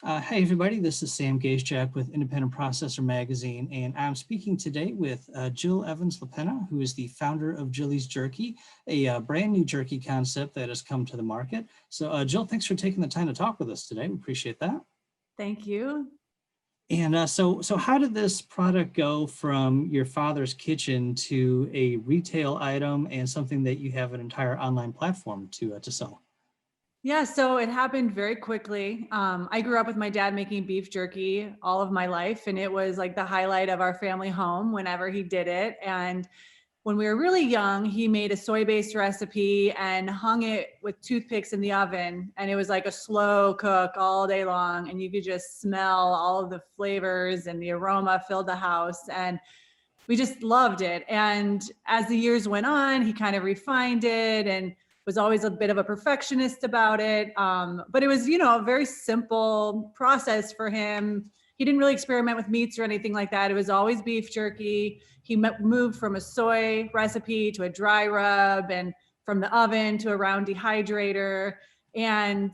Hey everybody, this is Sam Gazejak with Independent Processor Magazine, and I'm speaking today with Jill Evans-LaPena, who is the founder of Jilly's Jerky, a brand new jerky concept that has come to the market. So Jill, thanks for taking the time to talk with us today. We appreciate that. Thank you. And so how did this product go from your father's kitchen to a retail item and something that you have an entire online platform to sell? Yeah, so it happened very quickly. I grew up with my dad making beef jerky all of my life, and it was like the highlight of our family home whenever he did it. And when we were really young, he made a soy-based recipe and hung it with toothpicks in the oven. And it was like a slow cook all day long. And you could just smell all of the flavors and the aroma filled the house. And we just loved it. And as the years went on, he kind of refined it and was always a bit of a perfectionist about it. But it was, a very simple process for him. He didn't really experiment with meats or anything like that. It was always beef jerky. He moved from a soy recipe to a dry rub, and from the oven to a round dehydrator. And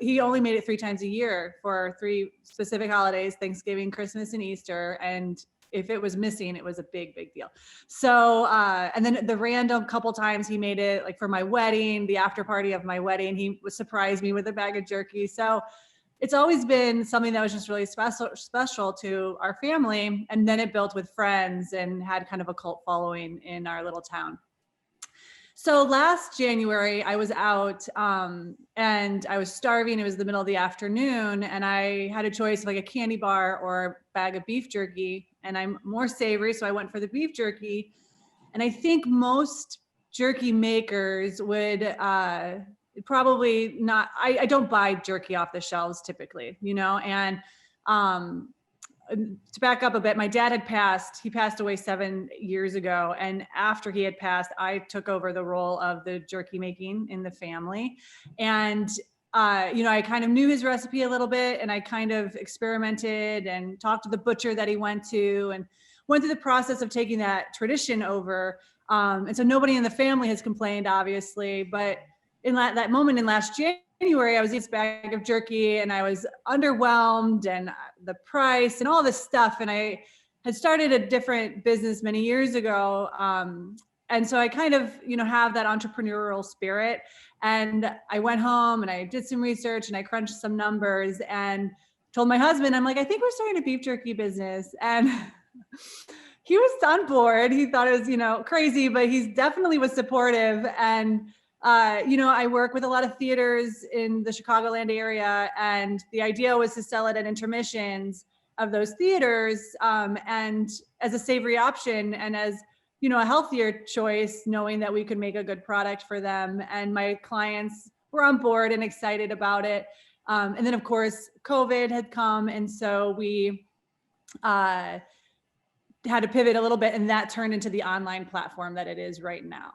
he only made it 3 times a year for 3 specific holidays: Thanksgiving, Christmas, and Easter. And if it was missing, it was a big, big deal. So, and then the random couple times he made it, like for my wedding, the after party of my wedding, he would surprise me with a bag of jerky. So it's always been something that was just really special to our family. And then it built with friends and had kind of a cult following in our little town. So last January, I was out and I was starving. It was the middle of the afternoon, and I had a choice of like a candy bar or a bag of beef jerky. And I'm more savory, so I went for the beef jerky. And I think most jerky makers would probably not. I don't buy jerky off the shelves typically, and to back up a bit, my dad he passed away 7 years ago. And after he had passed, I took over the role of the jerky making in the family. And, I kind of knew his recipe a little bit, and I kind of experimented and talked to the butcher that he went to and went through the process of taking that tradition over. And so nobody in the family has complained, obviously, but in that moment in last January, I was eating this bag of jerky and I was underwhelmed, and the price and all this stuff. And I had started a different business many years ago. And so I kind of, have that entrepreneurial spirit. And I went home and I did some research and I crunched some numbers and told my husband, I'm like, I think we're starting a beef jerky business. And he was on board. He thought it was, crazy, but he definitely was supportive. And I work with a lot of theaters in the Chicagoland area, and the idea was to sell it at intermissions of those theaters, and as a savory option and as, a healthier choice, knowing that we could make a good product for them. And my clients were on board and excited about it. And then of course, COVID had come. And so we had to pivot a little bit, and that turned into the online platform that it is right now.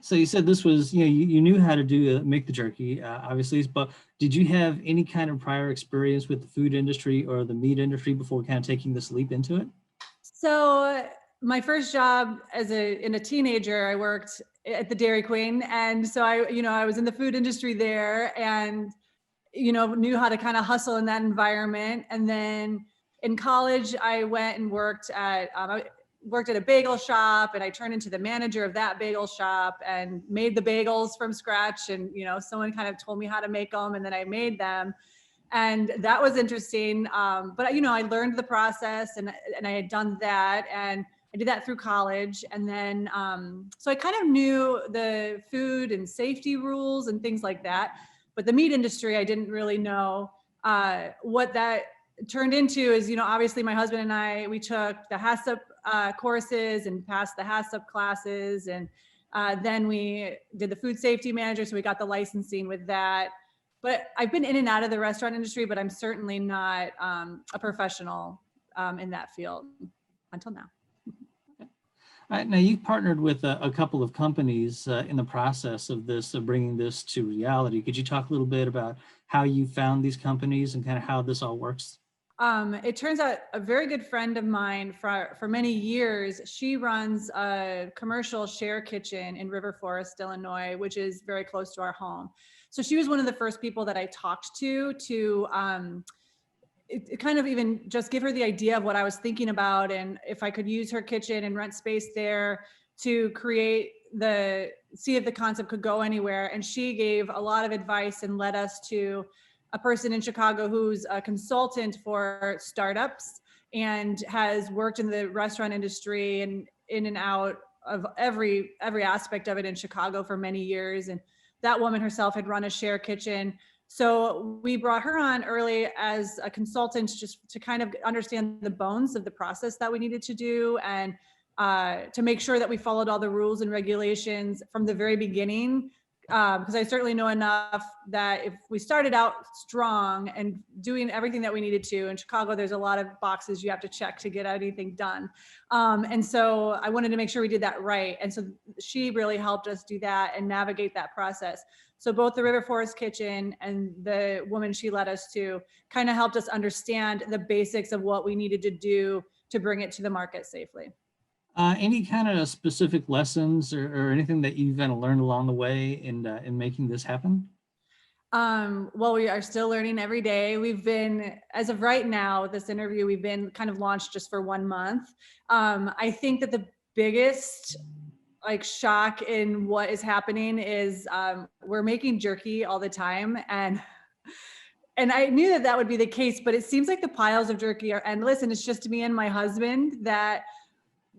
So you said this was, you knew how to make the jerky, obviously, but did you have any kind of prior experience with the food industry or the meat industry before kind of taking this leap into it? So my first job in a teenager, I worked at the Dairy Queen. And so I was in the food industry there, and, knew how to kind of hustle in that environment. And then in college, I went and worked at a bagel shop, and I turned into the manager of that bagel shop and made the bagels from scratch. And, someone kind of told me how to make them, and then I made them. And that was interesting. But, I learned the process, and I had done that, and I did that through college. And then, so I kind of knew the food and safety rules and things like that. But the meat industry, I didn't really know what that turned into. Is, obviously my husband and we took the HACCP courses and passed the HACCP classes. And then we did the food safety manager. So we got the licensing with that. But I've been in and out of the restaurant industry, but I'm certainly not a professional in that field until now. Now, you've partnered with a couple of companies in the process of bringing this to reality. Could you talk a little bit about how you found these companies and kind of how this all works? It turns out a very good friend of mine for many years, she runs a commercial share kitchen in River Forest, Illinois, which is very close to our home. So she was one of the first people that I talked to it kind of even just give her the idea of what I was thinking about, and if I could use her kitchen and rent space there to see if the concept could go anywhere. And she gave a lot of advice and led us to a person in Chicago who's a consultant for startups and has worked in the restaurant industry and in and out of every aspect of it in Chicago for many years. And that woman herself had run a share kitchen. So we brought her on early as a consultant just to kind of understand the bones of the process that we needed to do, and to make sure that we followed all the rules and regulations from the very beginning. Because I certainly know enough that if we started out strong and doing everything that we needed to, in Chicago, there's a lot of boxes you have to check to get anything done. And so I wanted to make sure we did that right. And so she really helped us do that and navigate that process. So both the River Forest Kitchen and the woman she led us to kind of helped us understand the basics of what we needed to do to bring it to the market safely. Any kind of specific lessons or anything that you've kind of learned along the way in making this happen? Well, we are still learning every day. We've been, as of right now, this interview, we've been kind of launched just for 1 month. I think that the biggest shock in what is happening is we're making jerky all the time, and I knew that that would be the case, but it seems like the piles of jerky are endless, and it's just me and my husband that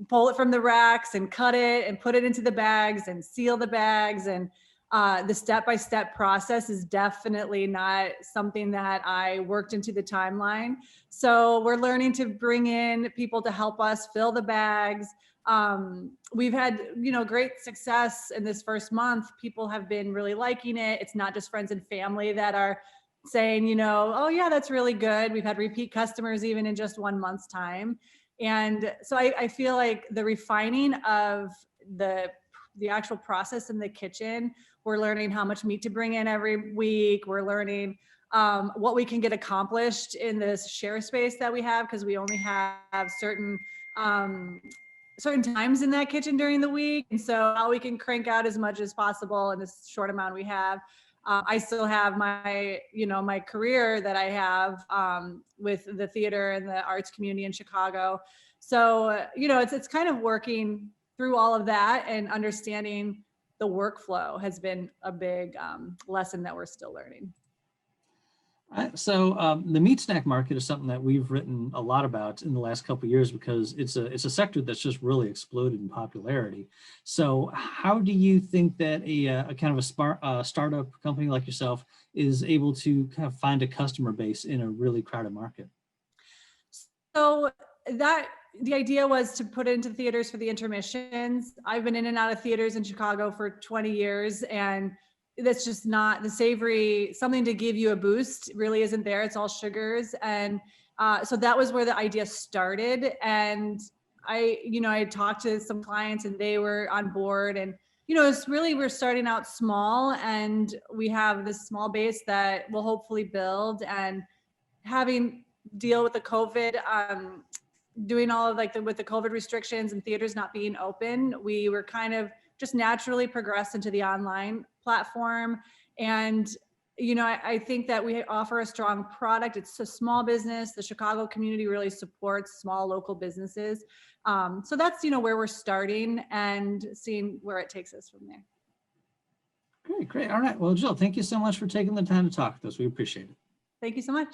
pull it from the racks and cut it and put it into the bags and seal the bags. And the step-by-step process is definitely not something that I worked into the timeline. So we're learning to bring in people to help us fill the bags. We've had, great success in this first month. People have been really liking it. It's not just friends and family that are saying, oh yeah, that's really good. We've had repeat customers even in just 1 month's time. And so I feel like the refining of the actual process in the kitchen, we're learning how much meat to bring in every week. We're learning what we can get accomplished in this share space that we have, because we only have certain times in that kitchen during the week. And so how we can crank out as much as possible in this short amount we have. I still have my, my career that I have with the theater and the arts community in Chicago. So, it's kind of working through all of that, and understanding the workflow has been a big lesson that we're still learning. So the meat snack market is something that we've written a lot about in the last couple of years, because it's a sector that's just really exploded in popularity. So how do you think that a kind of a startup company like yourself is able to kind of find a customer base in a really crowded market? So the idea was to put it into theaters for the intermissions. I've been in and out of theaters in Chicago for 20 years, and that's just not the savory, something to give you a boost really isn't there. It's all sugars. And so that was where the idea started. And I talked to some clients and they were on board, and, it's really, we're starting out small, and we have this small base that will hopefully build. And having deal with the COVID, doing all of with the COVID restrictions and theaters not being open, we were kind of just naturally progressed into the online platform. And, I think that we offer a strong product. It's a small business. The Chicago community really supports small local businesses. So that's, where we're starting and seeing where it takes us from there. Great. All right. Well, Jill, thank you so much for taking the time to talk with us. We appreciate it. Thank you so much.